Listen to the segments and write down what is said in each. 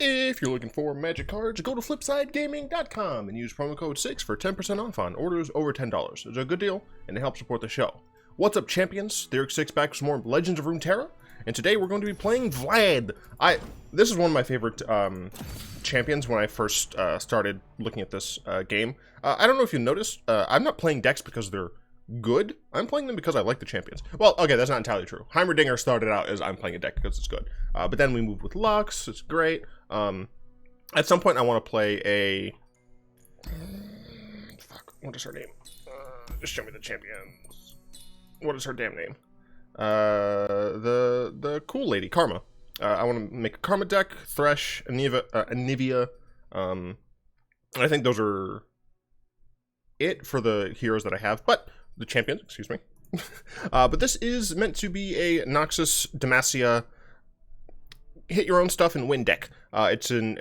If you're looking for magic cards, go to flipsidegaming.com and use promo code 6 for 10% off on orders over $10. It's a good deal, and it helps support the show. What's up, champions? Theurix6 back with some more Legends of Runeterra, and today we're going to be playing Vlad. This is one of my favorite champions when I first started looking at this game. I don't know if you noticed, I'm not playing decks because they're good. I'm playing them because I like the champions. Well, okay, that's not entirely true. Heimerdinger started out as I'm playing a deck because it's good. But then we moved with Lux, it's great. At some point I want to play a... Fuck, what is her name? Just show me the champions. What is her damn name? The cool lady, Karma. I want to make a Karma deck, Thresh, Anivia. I think those are it for the heroes that I have, but the champions, excuse me. But this is meant to be a Noxus, Demacia, hit your own stuff and win deck. It's an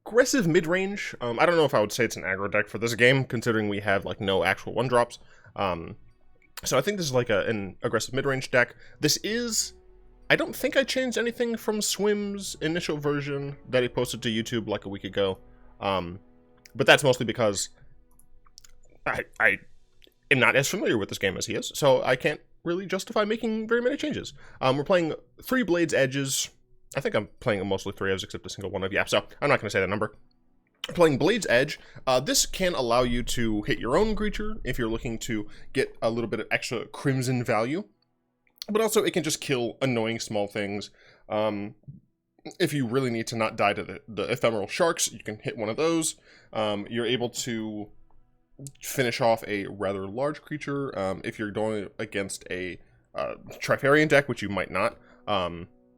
aggressive mid-range. I don't know if I would say it's an aggro deck for this game, considering we have like no actual one-drops. So I think this is like an aggressive mid-range deck. This is... I don't think I changed anything from Swim's initial version that he posted to YouTube like a week ago. But that's mostly because I am not as familiar with this game as he is, so I can't really justify making very many changes. We're playing 3 Blades Edges. I think I'm playing mostly 3 Edges except a single one of, yeah, so I'm not going to say that number. Playing Blades Edge, this can allow you to hit your own creature if you're looking to get a little bit of extra crimson value, but also it can just kill annoying small things. If you really need to not die to the ephemeral sharks, you can hit one of those. You're able to finish off a rather large creature if you're going against a Trifarian deck, which you might not.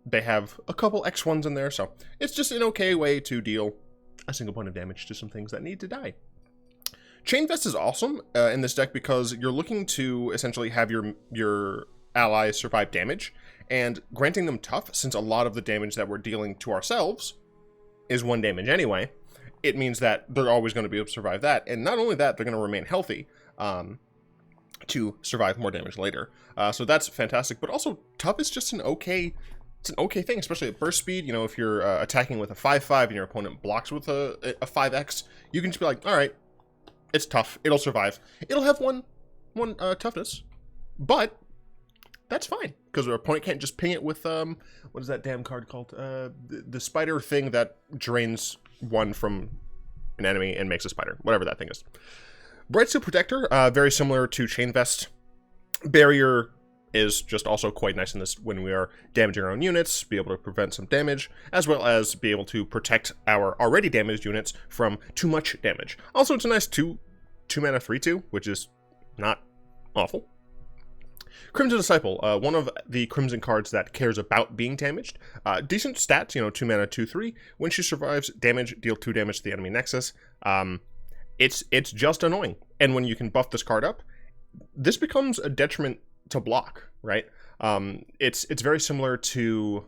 They have a couple X1s in there, so it's just an okay way to deal a single point of damage to some things that need to die. Chain Vest is awesome in this deck because you're looking to essentially have your allies survive damage, and granting them tough, since a lot of the damage that we're dealing to ourselves is 1 damage anyway, it means that they're always going to be able to survive that, and not only that, they're going to remain healthy to survive more damage later. So that's fantastic, but also tough is just an okay thing, especially at burst speed. You know, if you're attacking with a 5/5 and your opponent blocks with a 5x, you can just be like, all right, it's tough, it'll survive. It'll have one toughness, but that's fine, because our opponent can't just ping it with, what is that damn card called? The spider thing that drains 1 from an enemy and makes a spider, whatever that thing is. Brightsteel Protector, very similar to Chain Vest. Barrier is just also quite nice in this when we are damaging our own units, be able to prevent some damage, as well as be able to protect our already damaged units from too much damage. Also, it's a nice 2 mana 3/2, which is not awful. Crimson Disciple, one of the Crimson cards that cares about being damaged. Decent stats, you know, 2 mana 2/3. When she survives damage, deal 2 damage to the enemy nexus. It's just annoying. And when you can buff this card up, this becomes a detriment to block, right? It's very similar to,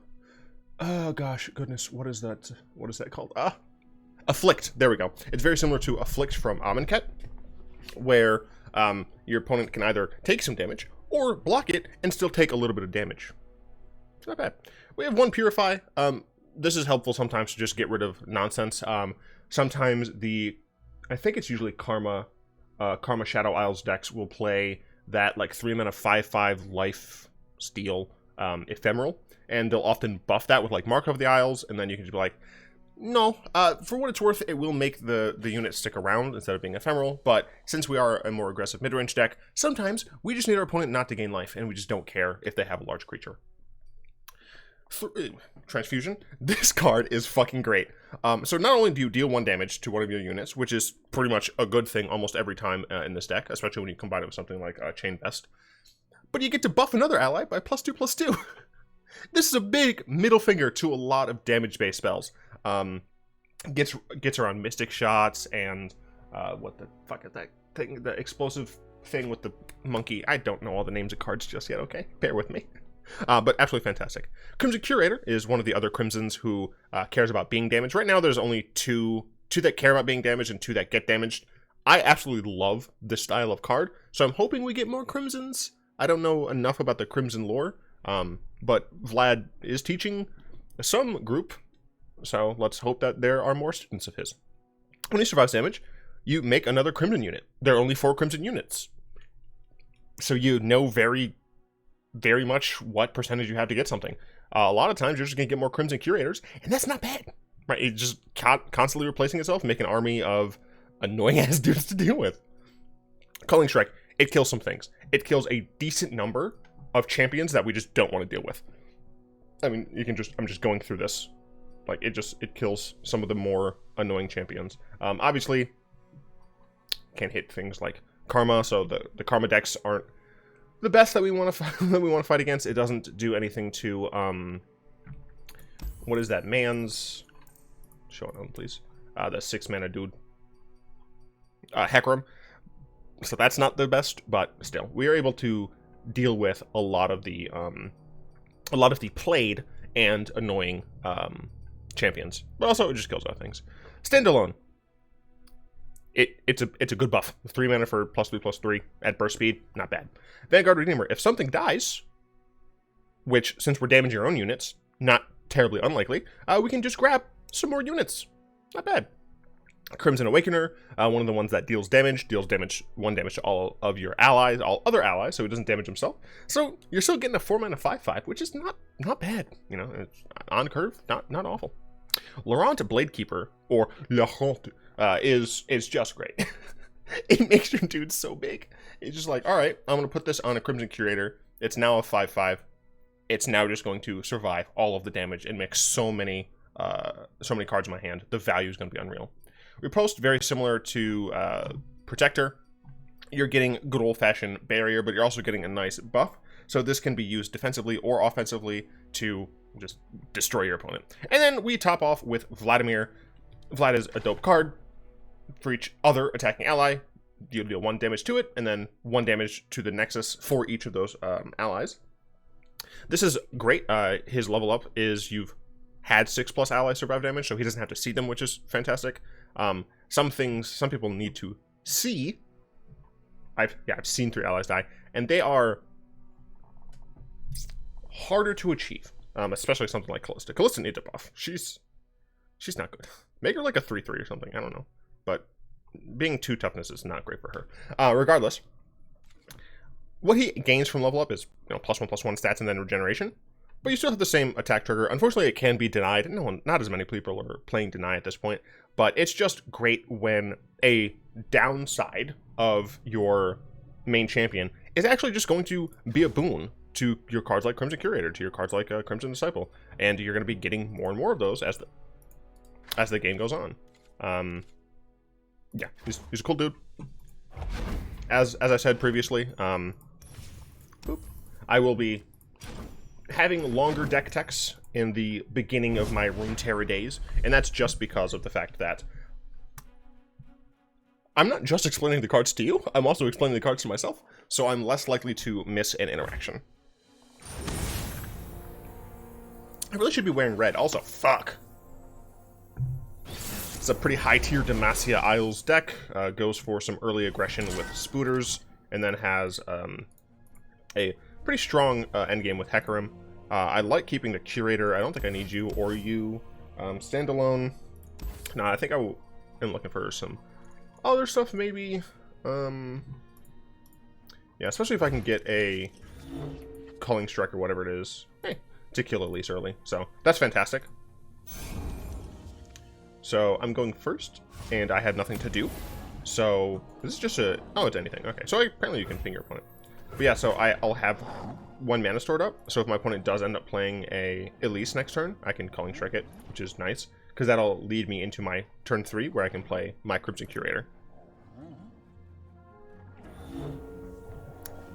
oh gosh, goodness, what is that called? Afflict, there we go. It's very similar to Afflict from Amonkhet, where your opponent can either take some damage or block it and still take a little bit of damage. It's not bad. We have 1 Purify. This is helpful sometimes to just get rid of nonsense. Sometimes I think it's usually Karma Shadow Isles decks will play that like 3 mana 5/5 life steal ephemeral, and they'll often buff that with like Mark of the Isles, and then you can just be like, no, for what it's worth, it will make the unit stick around instead of being ephemeral, but since we are a more aggressive mid-range deck, sometimes we just need our opponent not to gain life, and we just don't care if they have a large creature. Transfusion. This card is fucking great. So not only do you deal 1 damage to one of your units, which is pretty much a good thing almost every time in this deck, especially when you combine it with something like Chain Vest, but you get to buff another ally by +2/+2. This is a big middle finger to a lot of damage-based spells. Gets around Mystic Shots and what the fuck is that thing? The explosive thing with the monkey. I don't know all the names of cards just yet, okay? Bear with me. But absolutely fantastic. Crimson Curator is one of the other Crimsons who cares about being damaged. Right now there's only two that care about being damaged and 2 that get damaged. I absolutely love this style of card, so I'm hoping we get more Crimsons. I don't know enough about the Crimson lore, but Vlad is teaching some group So let's hope that there are more students of his. When he survives damage, you make another Crimson unit. There are only 4 Crimson units. So you know very, very much what percentage you have to get something. A lot of times you're just going to get more Crimson Curators, and that's not bad. Right? It's just constantly replacing itself, make an army of annoying-ass dudes to deal with. Culling Strike, it kills some things. It kills a decent number of champions that we just don't want to deal with. I mean, I'm just going through this. Like, it kills some of the more annoying champions. Obviously, can't hit things like Karma, so the Karma decks aren't the best that we want to fight against. It doesn't do anything to, what is that? Man's... Show it on, please. The 6 mana dude. Hecarim. So that's not the best, but still. We are able to deal with a lot of the played and annoying champions. But also, it just kills other things. Standalone. It's a good buff. 3 mana for +3/+3 at burst speed. Not bad. Vanguard Redeemer. If something dies, which, since we're damaging our own units, not terribly unlikely, we can just grab some more units. Not bad. Crimson Awakener, one of the ones that deals 1 damage to all of your allies, all other allies, so he doesn't damage himself. So you're still getting a 4 mana 5/5, which is not bad. You know, it's on curve, not awful. Laurent Bladekeeper, or Laurent, is just great. It makes your dude so big. It's just like, all right, I'm gonna put this on a Crimson Curator. It's now a 5/5. It's now just going to survive all of the damage and make so many cards in my hand. The value is going to be unreal. Riposte, very similar to Protector. You're getting good old-fashioned barrier, but you're also getting a nice buff. So this can be used defensively or offensively to just destroy your opponent. And then we top off with Vladimir. Vlad is a dope card. For each other attacking ally, you deal 1 damage to it, and then 1 damage to the Nexus for each of those allies. This is great. His level up is you've had 6+ allies survive damage, so he doesn't have to see them, which is fantastic. Some people need to see. I've seen 3 allies die, and they are harder to achieve, especially something like Callista. Callista needs a buff. She's not good. Make her like a 3/3 or something. I don't know, but being 2 toughness is not great for her. Regardless, what he gains from level up is +1/+1 stats and then regeneration. But you still have the same attack trigger. Unfortunately, it can be denied. Not as many people are playing deny at this point. But it's just great when a downside of your main champion is actually just going to be a boon to your cards like Crimson Curator, to your cards like Crimson Disciple. And you're going to be getting more and more of those as the game goes on. Yeah, he's a cool dude. As I said previously, I will be having longer deck techs in the beginning of my Runeterra days, and that's just because of the fact that I'm not just explaining the cards to you, I'm also explaining the cards to myself, so I'm less likely to miss an interaction. I really should be wearing red. Also, fuck. It's a pretty high-tier Demacia Isles deck. Goes for some early aggression with Spooters, and then has a pretty strong endgame with Hecarim. I like keeping the Curator. I don't think I need you or you. Standalone. No, I think am looking for some other stuff, maybe. Yeah, especially if I can get a Culling Strike or whatever it is. Hey, to kill Elise early. So, that's fantastic. So, I'm going first, and I had nothing to do. So, this is just a... Oh, it's anything. Okay, so apparently you can ping your opponent. But yeah, so I'll have 1 mana stored up, so if my opponent does end up playing a Elise next turn, I can Culling Strike it, which is nice, because that'll lead me into my turn 3, where I can play my Crimson Curator.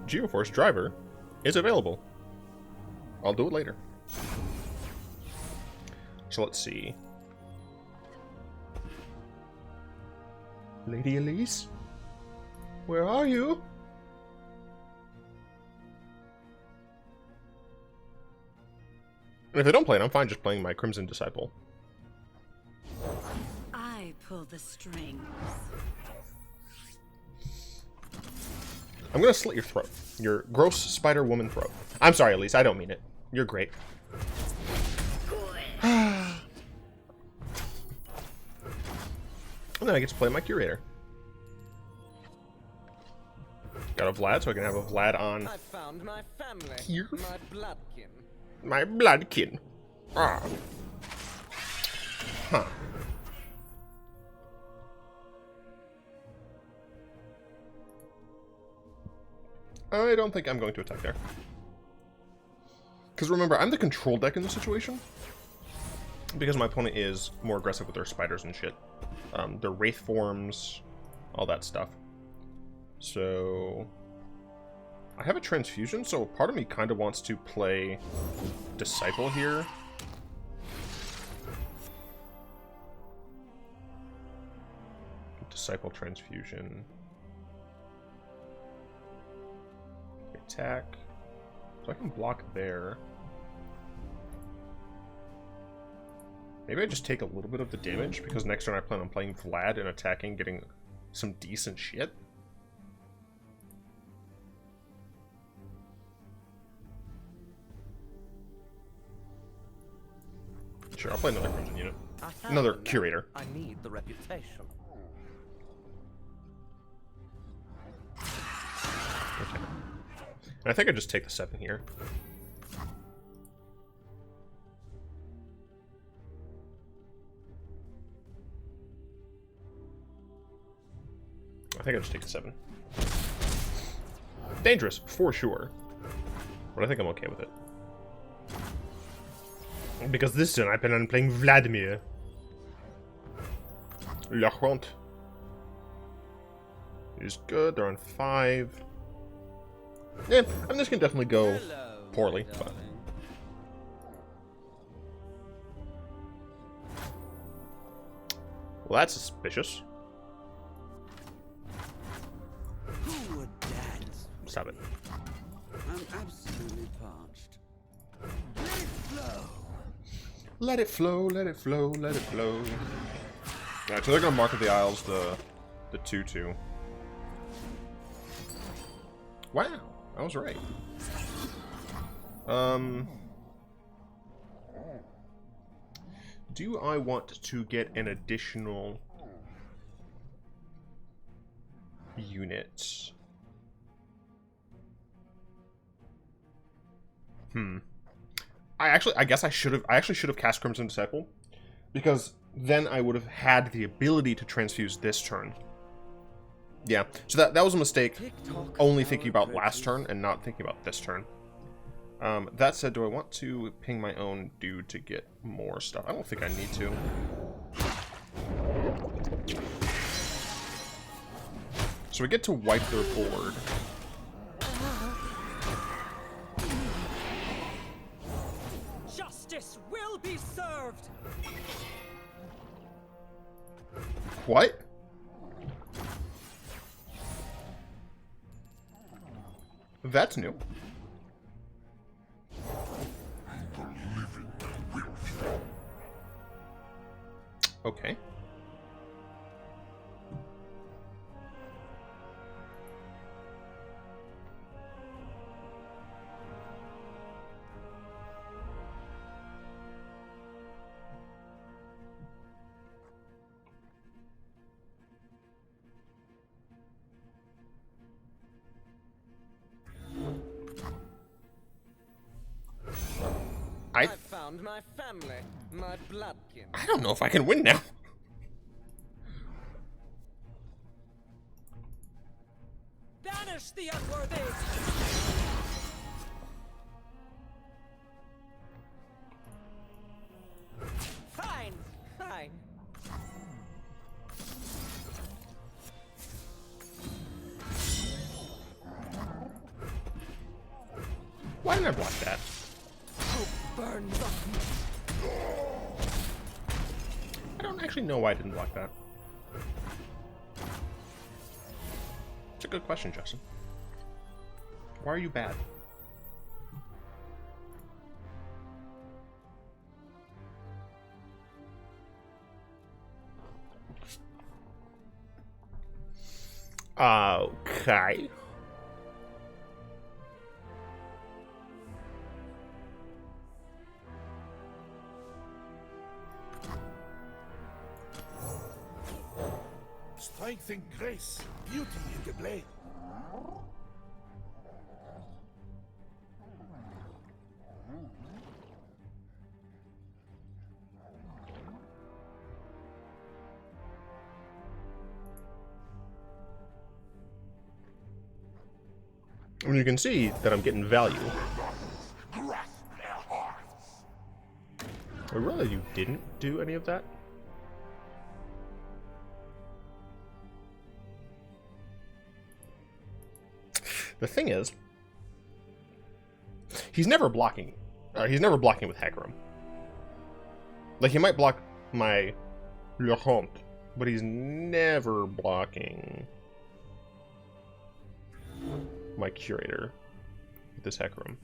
Geoforce Driver is available. I'll do it later. So let's see. Lady Elise? Where are you? And if they don't play it, I'm fine just playing my Crimson Disciple. I pull the strings. I'm gonna slit your throat. Your gross spider woman throat. I'm sorry, Elise, I don't mean it. You're great. And then I get to play my Curator. Got a Vlad, so I can have a Vlad on I found my family. here. My bloodkin. My Bloodkin. Ah. Huh. I don't think I'm going to attack there. Because remember, I'm the control deck in this situation. Because my opponent is more aggressive with their spiders and shit. Their wraith forms, all that stuff. So I have a transfusion, so part of me kind of wants to play Disciple here. Disciple transfusion. Attack. So I can block there. Maybe I just take a little bit of the damage, because next turn I plan on playing Vlad and attacking, getting some decent shit. Sure, I'll play another Crimson unit. Another Curator. I need the reputation. Okay. And I think I just take the 7 here. I think I just take the 7. Dangerous, for sure. But I think I'm okay with it. Because this turn I plan on playing Vladimir. Lachont is good, they're on 5. Yeah, I mean, this can definitely go poorly, but... Well, that's suspicious. Who would dance? Stop it. I'm absolutely parched. Let it flow, let it flow, let it flow. Alright, so they're gonna market the Isles the 2-2. Wow, I was right. Do I want to get an additional unit? I guess I actually should have cast Crimson Disciple, because then I would have had the ability to transfuse this turn. Yeah, so that was a mistake, only thinking about last turn and not thinking about this turn. That said, do I want to ping my own dude to get more stuff? I don't think I need to. So we get to wipe their board. Justice will be served. What? That's new. Okay. I found my family, my bloodkin. I don't know if I can win now. Banish the unworthy. Fine, fine. Why didn't I block that? Burns on me. I don't actually know why I didn't block that. It's a good question, Justin. Why are you bad? Okay. Strength and grace, beauty in the blade. And you can see that I'm getting value. I realize you didn't do any of that. The thing is, he's never blocking. He's never blocking with Hecarim. Like, he might block my Le Comte, but he's never blocking my Curator with this Hecarim.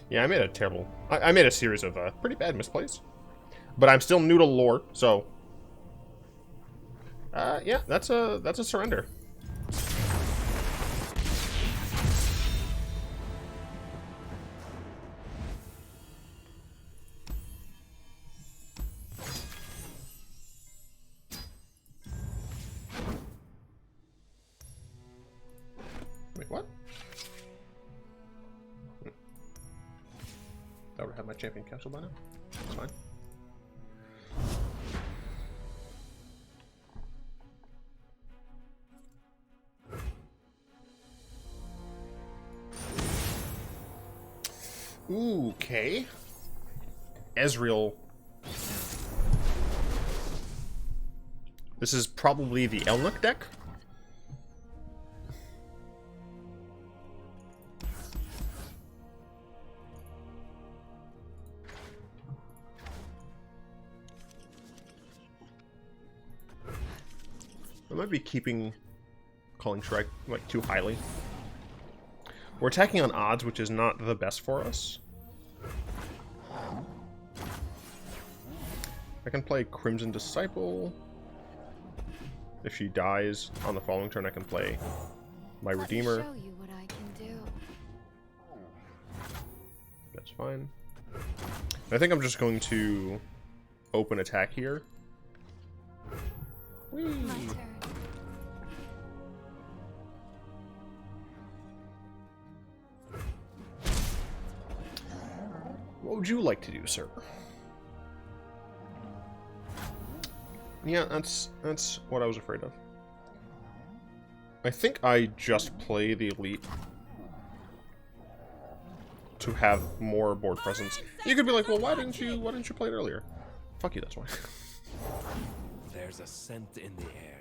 Yeah, I made a terrible... I made a series of pretty bad misplays. But I'm still new to lore, so... yeah, that's a surrender. Wait, what? I would have my champion castle by now. That's fine. Ooh, okay. Ezrael. This is probably the Elnuks deck. I might be keeping Calling Strike like too highly. We're attacking on odds, which is not the best for us. I can play Crimson Disciple. If she dies on the following turn, I can play my Redeemer. Show you what I can do. That's fine. I think I'm just going to open attack here. Whee. My turn. What would you like to do, sir? Yeah, that's what I was afraid of. I think I just play the Elite to have more board presence. You could be like, well, why didn't you play it earlier? Fuck you, that's why. There's a scent in the air.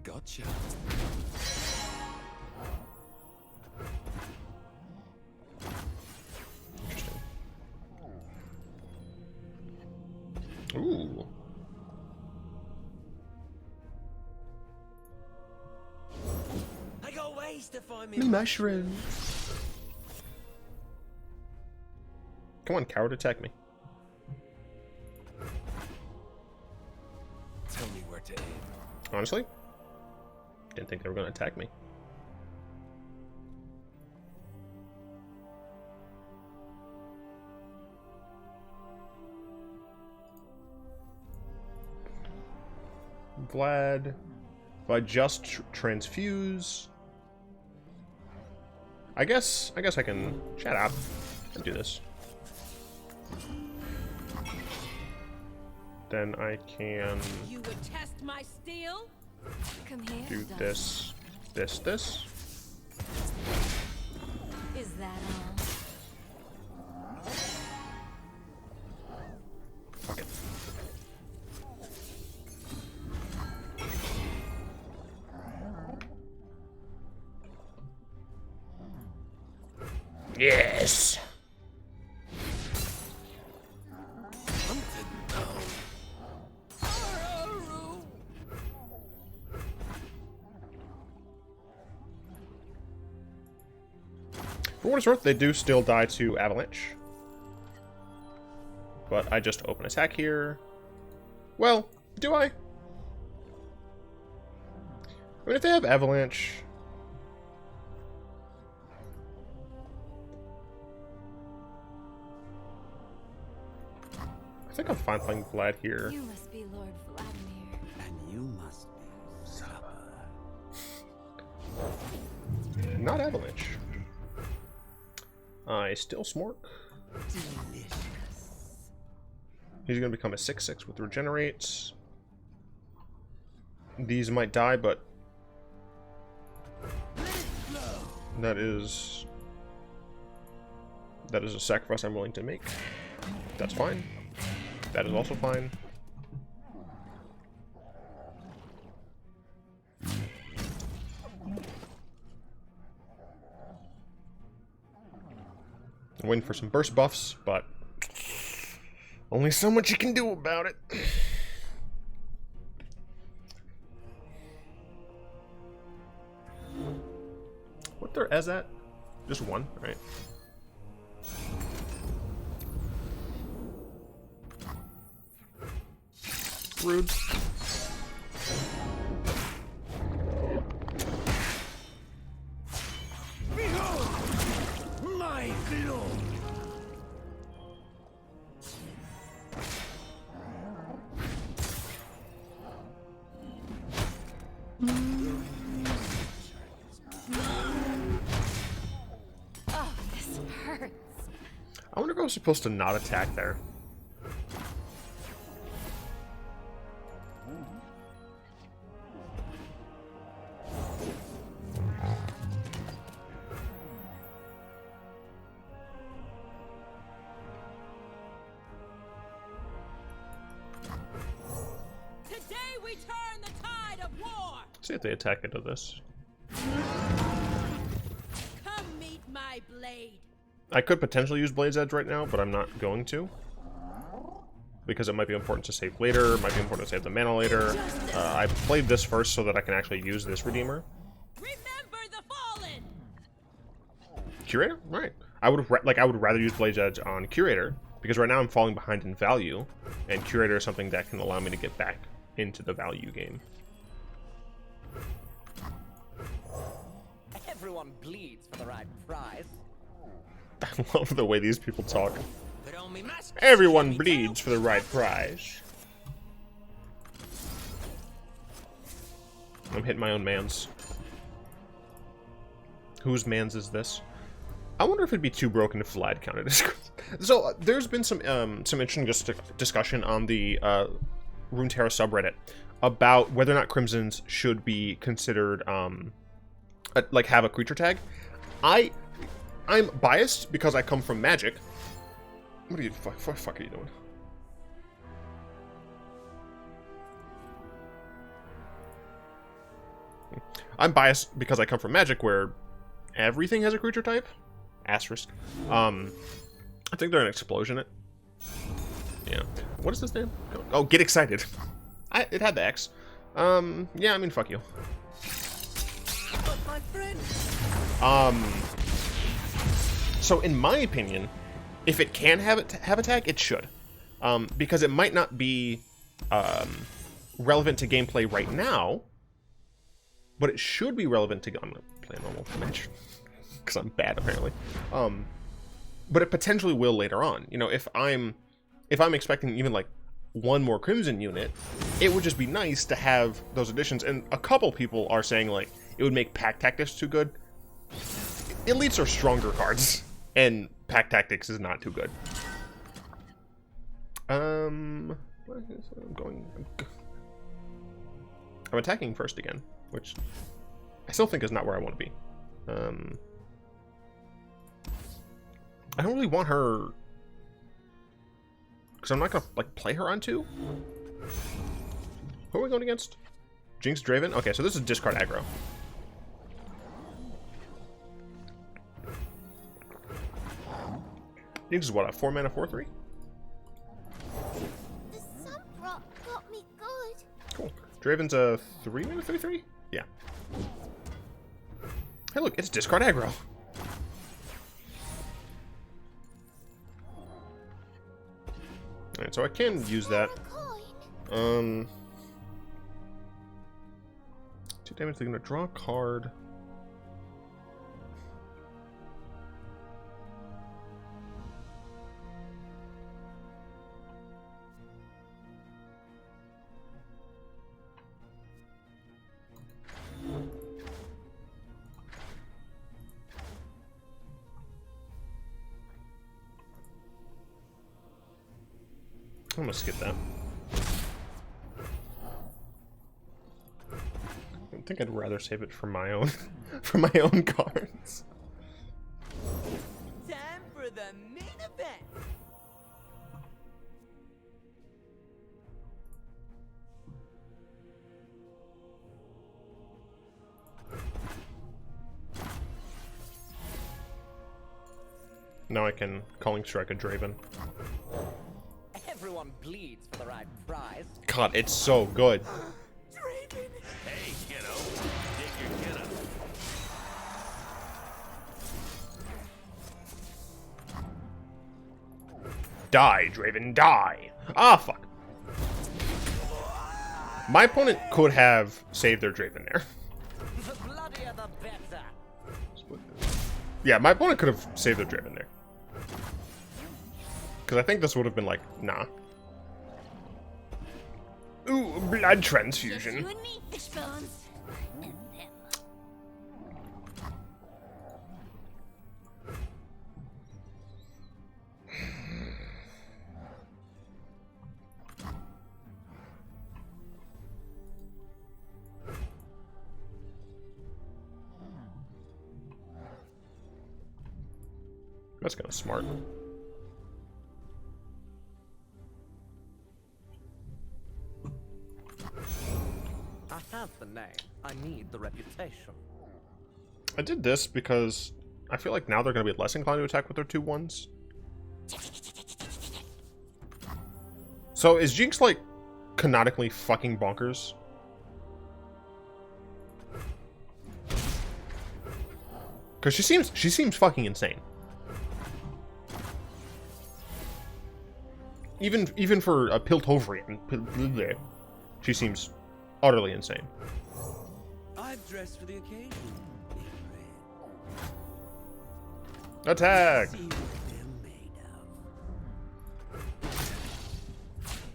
Gotcha. Interesting. Ooh. I got ways to find me. Me mushroom. Come on, coward, attack me. Tell me where to aim. Honestly, didn't think they were going to attack me. Vlad, if I just transfuse, I guess I can chat up and do this. Then I can You would test my steel? Come here. do Dust. this. Is that all? Fuck it. Yes. For what it's worth, they do still die to Avalanche. But I just open attack here. Well, do I? I mean, if they have Avalanche... I think I'm fine playing Vlad here. You must be Lord Vladimir. And you must be Supper. Not Avalanche. I still Smork. Delicious. He's going to become a 6/6 with Regenerates. These might die, but that is a sacrifice I'm willing to make. That's fine. That is also fine. I'm waiting for some burst buffs, but only so much you can do about it. What there is at? Just one, right? Rude. Behold my glory. Oh, this hurts. I wonder if I was supposed to not attack there. Today we turn the tide of war. See if they attack into this. Come meet my blade. I could potentially use Blade's Edge right now, but I'm not going to. Because it might be important to save later, it might be important to save the mana later. I played this first so that I can actually use this Redeemer. Remember the fallen. Curator? Right. I would rather use Blade's Edge on Curator, because right now I'm falling behind in value, and Curator is something that can allow me to get back into the value game. Everyone bleeds for the right price. I love the way these people talk. But only masks Everyone can be bleeds told. for the right prize. I'm hitting my own mans. Whose mans is this? I wonder if it'd be too broken if Vlad counted as... So, there's been some interesting discussion on the Runeterra subreddit about whether or not Crimsons should be considered, like, have a creature tag. I'm biased because I come from Magic. What are you... fuck are you doing? I'm biased because I come from Magic, where everything has a creature type. Asterisk. I think they're an explosion. Yeah. What is this name? Oh, Get Excited. It had the X. Yeah, I mean, fuck you. But my friend. So in my opinion, if it can have a tag, it should. Because it might not be relevant to gameplay right now, but it should be relevant to... I'm gonna play a normal match because I'm bad apparently. But it potentially will later on. You know, if I'm expecting even like one more Crimson unit, it would just be nice to have those additions. And a couple people are saying like it would make Pack Tactics too good. Elites are stronger cards, and Pack Tactics is not too good. I'm attacking first again, which I still think is not where I want to be. I don't really want her, because I'm not gonna like play her on 2. Who are we going against? Jinx Draven? Okay, so this is discard aggro. Jinx is what, a 4-mana 4/3? The sun rock got me good. Cool. Draven's a 3-mana 3/3? Yeah. Hey look, it's discard aggro. Alright, so I can use that. A coin. 2 damage, they're gonna draw a card. I'm gonna skip that. I think I'd rather save it for my own for my own cards. Time for the main event. Now I can Calling Strike a Draven. Everyone bleeds for the right prize. God, it's so good. Hey, kiddo. Dig your kiddo. Die, Draven, die! Ah, fuck. My opponent could have saved their Draven there. The bloodier the better. Yeah, my opponent could have saved their Draven there. Because I think this would have been like, nah. Ooh, blood transfusion. You and me, fish bones. And them. That's kind of smart. I have the name. I need the reputation. I did this because I feel like now they're going to be less inclined to attack with their 2/1s. So is Jinx like canonically fucking bonkers? Because she seems fucking insane. Even for a Piltovrian, she seems utterly insane. I've dressed for the occasion. Attack! See what they're made of.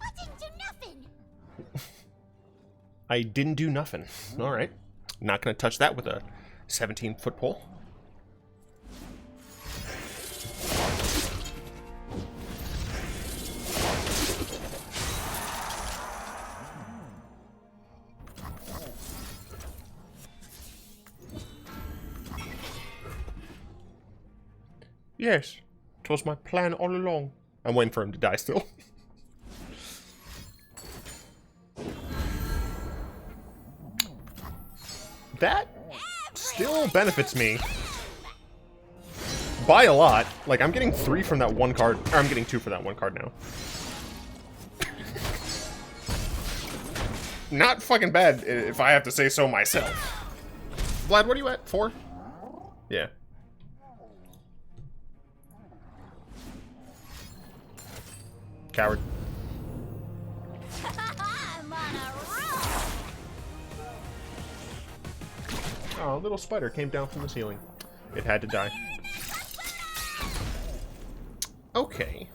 I didn't do nothing. I didn't do nothing. Alright. Not gonna touch that with a 17-foot pole. Yes, it was my plan all along. I'm waiting for him to die still. That still benefits me by a lot. Like, I'm getting 3 from that one card. Or I'm getting 2 for that one card now. Not fucking bad, if I have to say so myself. Vlad, what are you at? 4? Yeah. Coward. I'm on a roll. Oh, a little spider came down from the ceiling. It had to die. Okay.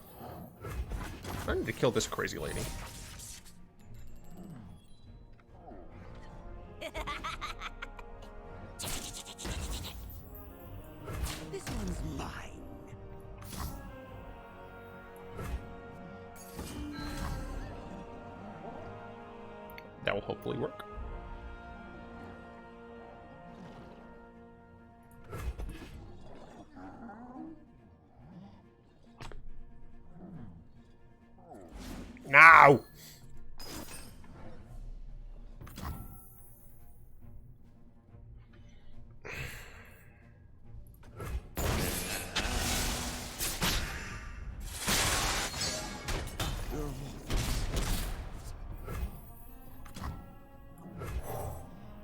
I need to kill this crazy lady. This one's mine. That will hopefully work. Now!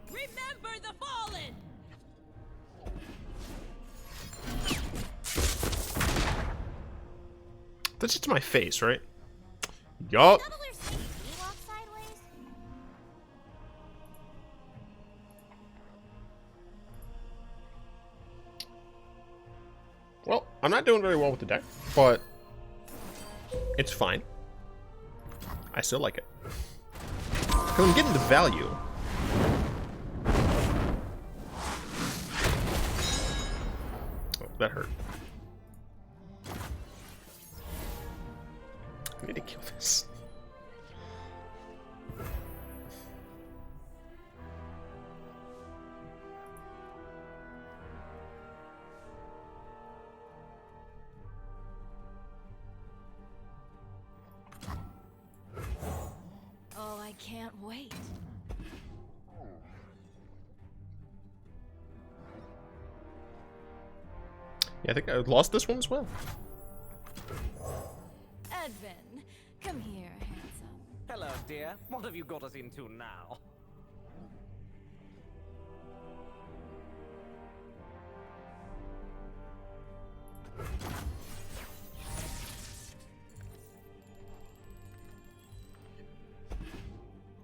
Remember the fallen. That's just my face, right? Yup. Doubler says he walks sideways. I'm not doing very well with the deck, but it's fine. I still like it. Because I'm getting the value. Oh, that hurt. I need to kill this. Oh, I can't wait. Yeah, I think I lost this one as well. Edvin, come here, handsome. Hello, dear. What have you got us into now?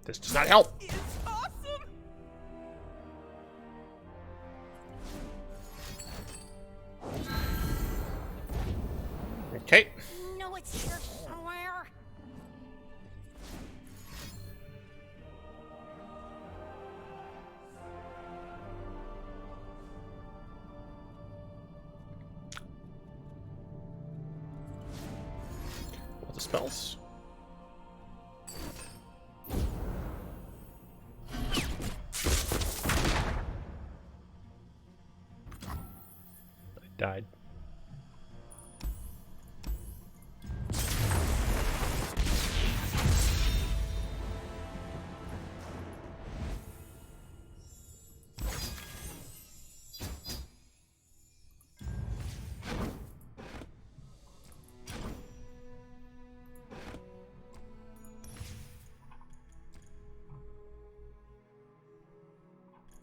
This does not help. It's awesome! Okay. No, it's here somewhere. All the spells. I died.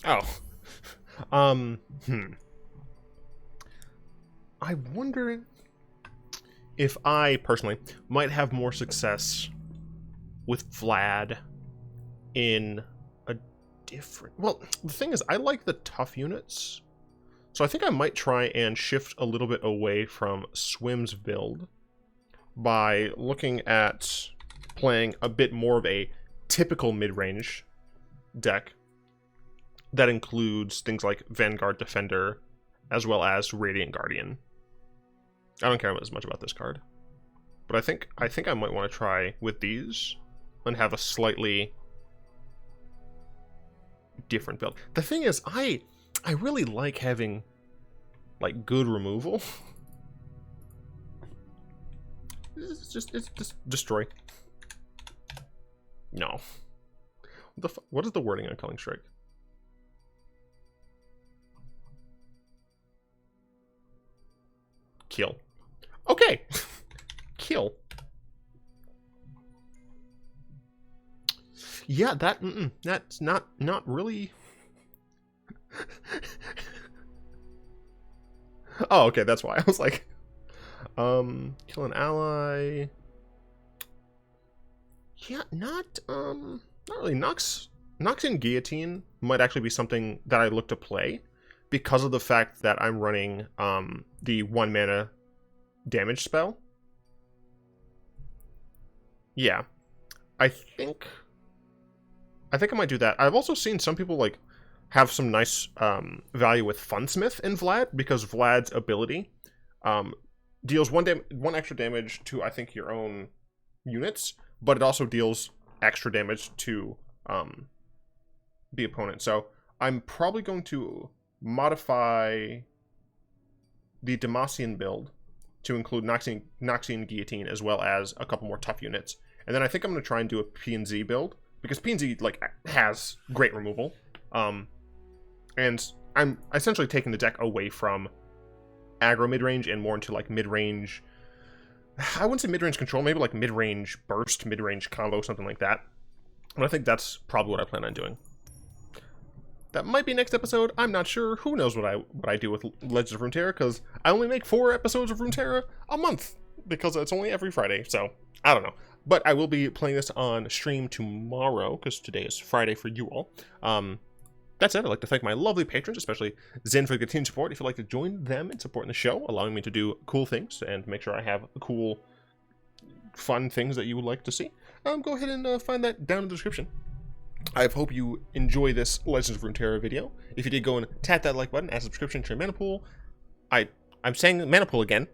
Oh. I wonder if I, personally, might have more success with Vlad in a different... Well, the thing is, I like the tough units. So I think I might try and shift a little bit away from Swim's build by looking at playing a bit more of a typical mid-range deck that includes things like Vanguard Defender, as well as Radiant Guardian. I don't care as much about this card, but I think I might want to try with these and have a slightly different build. The thing is, I really like having like good removal. It's just destroy. No. What is the wording on Culling Strike? Kill. Okay. Kill. Yeah, that's not really. Oh, okay, that's why. I was like, kill an ally. Yeah, not really. Noxian Guillotine might actually be something that I look to play because of the fact that I'm running the 1 mana damage spell. Yeah, I think I might do that. I've also seen some people like have some nice value with Funsmith in Vlad, because Vlad's ability deals one extra damage to, I think, your own units, but it also deals extra damage to the opponent. So I'm probably going to modify the Demacian build to include Noxian Guillotine as well as a couple more tough units. And then I think I'm going to try and do a P&Z build, because P&Z like has great removal. And I'm essentially taking the deck away from aggro mid-range and more into like mid-range. I wouldn't say mid-range control, maybe like mid-range burst, mid-range combo, something like that. And I think that's probably what I plan on doing. That might be next episode. I'm not sure. Who knows what I do with Legends of Runeterra, because I only make 4 episodes of Runeterra a month, because it's only every Friday. So I don't know. But I will be playing this on stream tomorrow, because today is Friday for you all. that said, I'd like to thank my lovely patrons, especially Zen for the continued support. If you'd like to join them in supporting the show, allowing me to do cool things and make sure I have cool, fun things that you would like to see, go ahead and find that down in the description. I hope you enjoy this Legends of Runeterra video. If you did, go and tap that like button, add subscription to your mana pool. I'm saying mana pool again,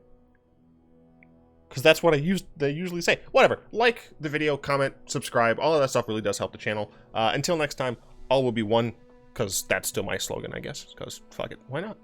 because that's what they usually say. Whatever. Like the video, comment, subscribe. All of that stuff really does help the channel. Until next time, all will be one, because that's still my slogan, I guess. Because fuck it, why not?